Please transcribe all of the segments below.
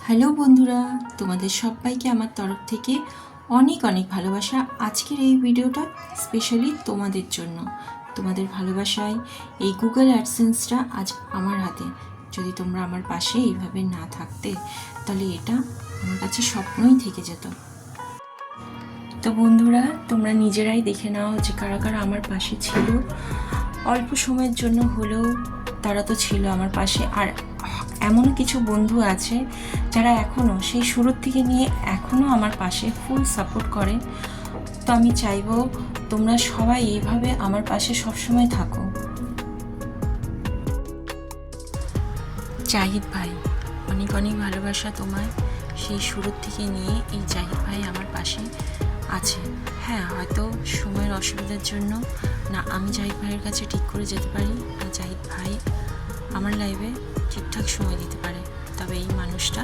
Hello বন্ধুরা, তোমাদের সবাইকে আমার তরফ থেকে অনেক অনেক ভালোবাসা। আজকের এই ভিডিওটা স্পেশালি তোমাদের জন্য। তোমাদের ভালোবাসায় এই গুগল অ্যাডসেন্সটা আজ আমার হাতে। যদি তোমরা আমার পাশে এইভাবে না থাকতে তাহলে এটা আমার কাছে স্বপ্নই থেকে যেত। তো বন্ধুরা, তোমরা নিজেরাই দেখে নাও যে কারা কারা আমার পাশে ছিল। অল্প সময়ের জন্য হলেও তারা তো ছিল আমার পাশে। আর এমন কিছু বন্ধু আছে যারা এখনও সেই শুরুর থেকে নিয়ে এখনও আমার পাশে ফুল সাপোর্ট করে। তো আমি চাইবো তোমরা সবাই এইভাবে আমার পাশে সবসময় থাকো। জাহিদ ভাই, অনেক অনেক ভালোবাসা তোমায়। সেই শুরুর থেকে নিয়ে এই জাহিদ ভাই আমার পাশে আছে। হ্যাঁ, হয়তো সময়ের অসুবিধার জন্য না আমি জাহিদ ভাইয়ের কাছে ঠিক করে যেতে পারি, না জাহিদ ভাই আমার লাইভে ঠিকঠাক সময় দিতে পারে। তবে এই মানুষটা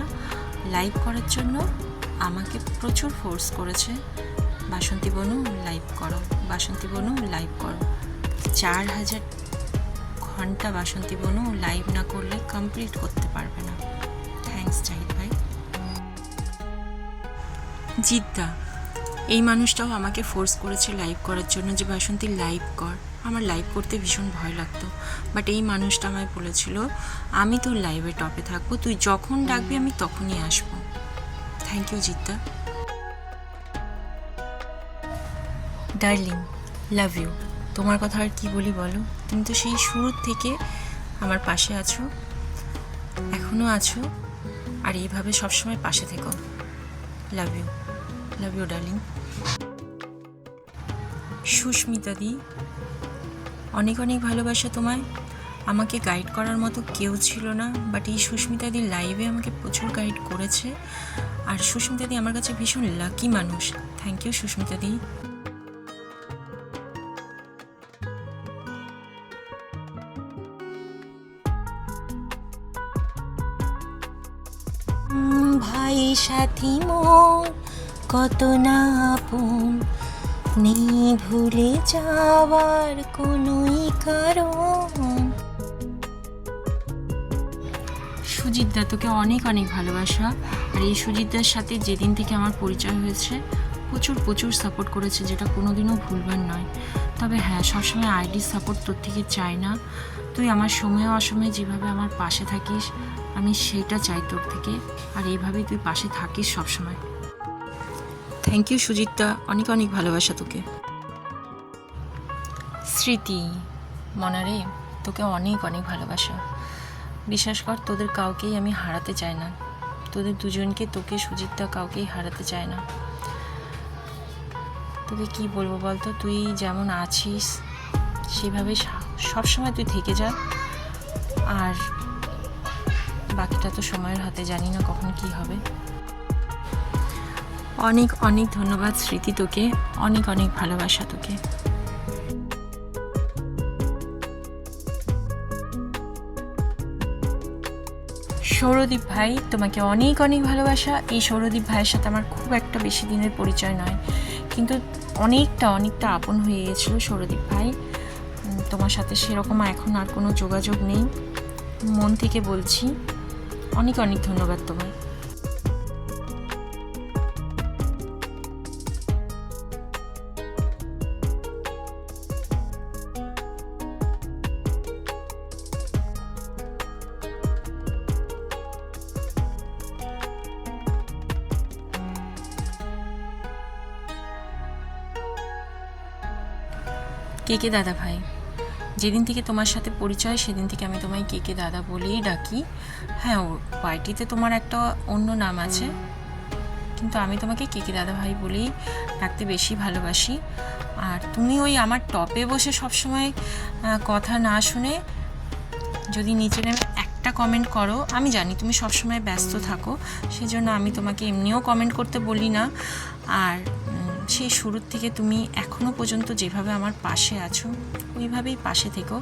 লাইভ করার জন্য আমাকে প্রচুর ফোর্স করেছে, বাসন্তী বনু লাইভ করো, বাসন্তী বনু লাইভ করো। 4000 ঘন্টা বাসন্তী বনু লাইভ না করলে কমপ্লিট করতে পারবে না। থ্যাঙ্কস জাহিদ ভাই। জিদ্দা, এই মানুষটাও আমাকে ফোর্স করেছে লাইভ করার জন্য, যে বাসন্তী লাইভ কর। আমার লাইভ করতে ভীষণ ভয় লাগতো, বাট এই মানুষটা আমায় বলেছিল আমি তোর লাইভে টপে থাকবো, তুই যখন ডাকবি আমি তখনই আসবো। থ্যাংক ইউ জিদ্দা। Darling, love you. তোমার কথা আর কি বলি বলো, তুমি তো সেই শুরুর থেকে আমার পাশে আছো, এখনও আছো, আর এইভাবে সবসময় পাশে থেকো। Love you, love you darling. Susmita di, অনেক অনেক ভালোবাসা তোমায়। আমাকে গাইড করার মতো কেউ ছিল না, বাট এই সুস্মিতা দি লাইভে আমাকে প্রচুর গাইড করেছে। আর সুস্মিতা দি আমার কাছে ভীষণ লাকি মানুষ। থ্যাংক ইউ সুস্মিতা দি। ভাই সাথী মোর কত না আপন, নেই ভুলে যাওয়ার কোনোই কারণ। সুজিতদা, তোকে অনেক অনেক ভালোবাসা। আর এই সুজিতদার সাথে যেদিন থেকে আমার পরিচয় হয়েছে প্রচুর প্রচুর সাপোর্ট করেছে, যেটা কোনোদিনও ভুলবার নয়। তবে হ্যাঁ, সবসময় আইডি সাপোর্ট তোর থেকে চাই না। তুই আমার সময়ে অসময়ে যেভাবে আমার পাশে থাকিস আমি সেটা চাই তোর থেকে, আর এইভাবেই তুই পাশে থাকিস সবসময়। থ্যাংক ইউ সুজিতদা, অনেক অনেক ভালোবাসা তোকে। স্মৃতি, মনারে, তোকে অনেক অনেক ভালোবাসা। বিশ্বাস কর, তোদের কাউকেই আমি হারাতে চাই না। তোদের দুজনকে, তোকে সুজিতদা কাউকেই হারাতে চায় না। তোকে কি বলবো বলতো, তুই যেমন আছিস সেভাবে সবসময় তুই থেকে যা। আর বাকিটা তো সময়ের হাতে, জানি না কখন কি হবে। অনেক অনেক ধন্যবাদ স্মৃতি তোকে, অনেক অনেক ভালোবাসা তোকে। সৌরদীপ ভাই, তোমাকে অনেক অনেক ভালোবাসা। এই সৌরদীপ ভাইয়ের সাথে আমার খুব একটা বেশি দিনের পরিচয় নয়, কিন্তু অনেকটা অনেকটা আপন হয়ে গেছিলো সৌরদীপ ভাই। তোমার সাথে সেরকম এখন আর কোনো যোগাযোগ নেই, মন থেকে বলছি। অনেক অনেক ধন্যবাদ তোমায়। কে দাদা ভাই, যেদিন থেকে তোমার সাথে পরিচয় সেদিন থেকে আমি তোমায় কে দাদা বলেই ডাকি। হ্যাঁ, ওয়াইটিতে তোমার একটা অন্য নাম আছে, কিন্তু আমি তোমাকে কে দাদা ভাই বলেই ডাকতে বেশি ভালোবাসি। আর তুমি ওই আমার টপে বসে সবসময় কথা না শুনে যদি নিচে নেমে একটা কমেন্ট করো, আমি জানি তুমি সবসময় ব্যস্ত থাকো, সেজন্য আমি তোমাকে এমনিও কমেন্ট করতে বলি না। আর সেই শুরুর থেকে তুমি এখনও পর্যন্ত যেভাবে আমার পাশে আছো ওইভাবেই পাশে থেকো,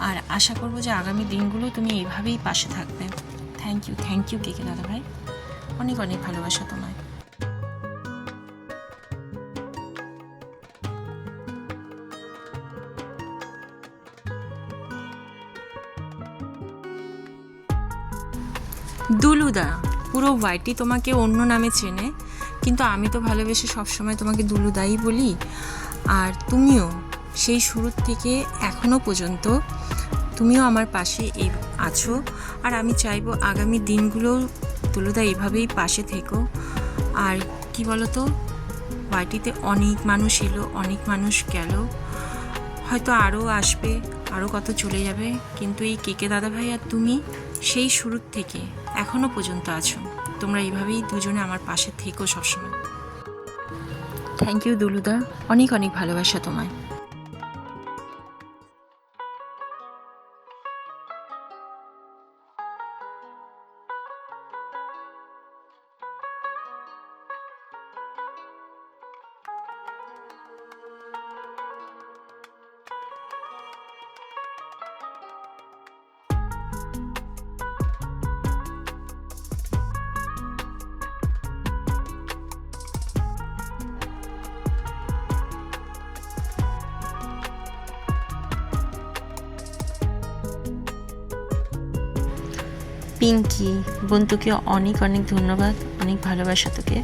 আর আশা করবো যে আগামী দিনগুলো তুমি এইভাবেই পাশে থাকবে। থ্যাংক ইউ কে দাদা ভাই, অনেক অনেক ভালোবাসা তোমায়। দুলুদা, পুরো ওয়াইটি তোমাকে অন্য নামে চেনে, কিন্তু আমি তো ভালোবেসে সবসময় তোমাকে দুলুদাই বলি। আর তুমিও সেই শুরুর থেকে এখনও পর্যন্ত তুমিও আমার পাশে আছো। আর আমি চাইবো আগামী দিনগুলোও দুলুদা এভাবেই পাশে থেকো। আর কি বলো তো, ওয়াইটিতে অনেক মানুষ এলো, অনেক মানুষ গেল, হয়তো আরও আসবে, আরও কত চলে যাবে, কিন্তু এই কেকে দাদাভাই আর তুমি সেই শুরুর থেকে এখনও পর্যন্ত আছো। তোমরা এইভাবেই দুজনে আমার পাশে থেকো সবসময়। থ্যাংক ইউ দুলুদা, অনেক অনেক ভালোবাসা তোমায়। পিঙ্কি বোন, তোকে অনেক অনেক ধন্যবাদ, অনেক ভালোবাসা তোকে।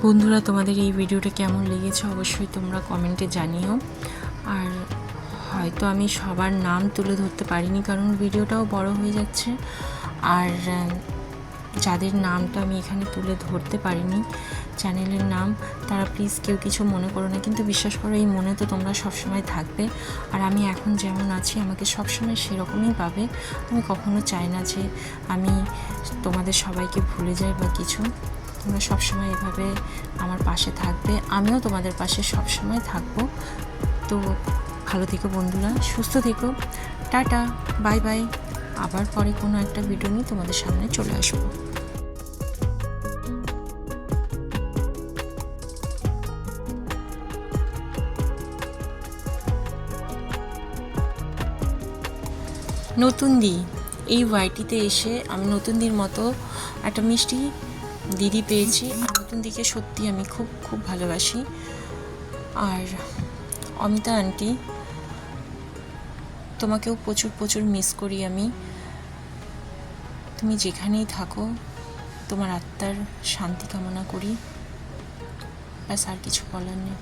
বন্ধুরা, তোমাদের এই ভিডিওটা কেমন লেগেছে অবশ্যই তোমরা কমেন্টে জানিও। আর হয়তো আমি সবার নাম তুলে ধরতে পারিনি, কারণ ভিডিওটাও বড় হয়ে যাচ্ছে। আর যাদের নামটা আমি এখানে তুলে ধরতে পারিনি চ্যানেলের নাম, তারা প্লিজ কেউ কিছু মনে করো না, কিন্তু বিশ্বাস করো এই মনে তো তোমরা সবসময় থাকবে। আর আমি এখন যেমন আছি আমাকে সবসময় সেরকমই পাবে। আমি কখনো চাই না যে আমি তোমাদের সবাইকে ভুলে যাই বা কিছু। তোমরা সবসময় এভাবে আমার পাশে থাকবে, আমিও তোমাদের পাশে সবসময় থাকবো। তো ভালো থেকো বন্ধুরা, সুস্থ থেকো, টাটা, বাই বাই। আবার পরে কোনো একটা ভিডিও নিয়ে তোমাদের সামনে চলে আসবো। নতুন দি, এই ওয়াইটিতে এসে আমি নতুন দির মতো একটা মিষ্টি দিদি পেয়েছি। আর নতুন দিকে সত্যি আমি খুব খুব ভালোবাসি। আর অমিতা আন্টি, তোমাকেও প্রচুর প্রচুর মিস করি আমি। তুমি যেখানেই থাকো তোমার আত্মার শান্তি কামনা করি, ব্যাস আর কিছু বলার নেই।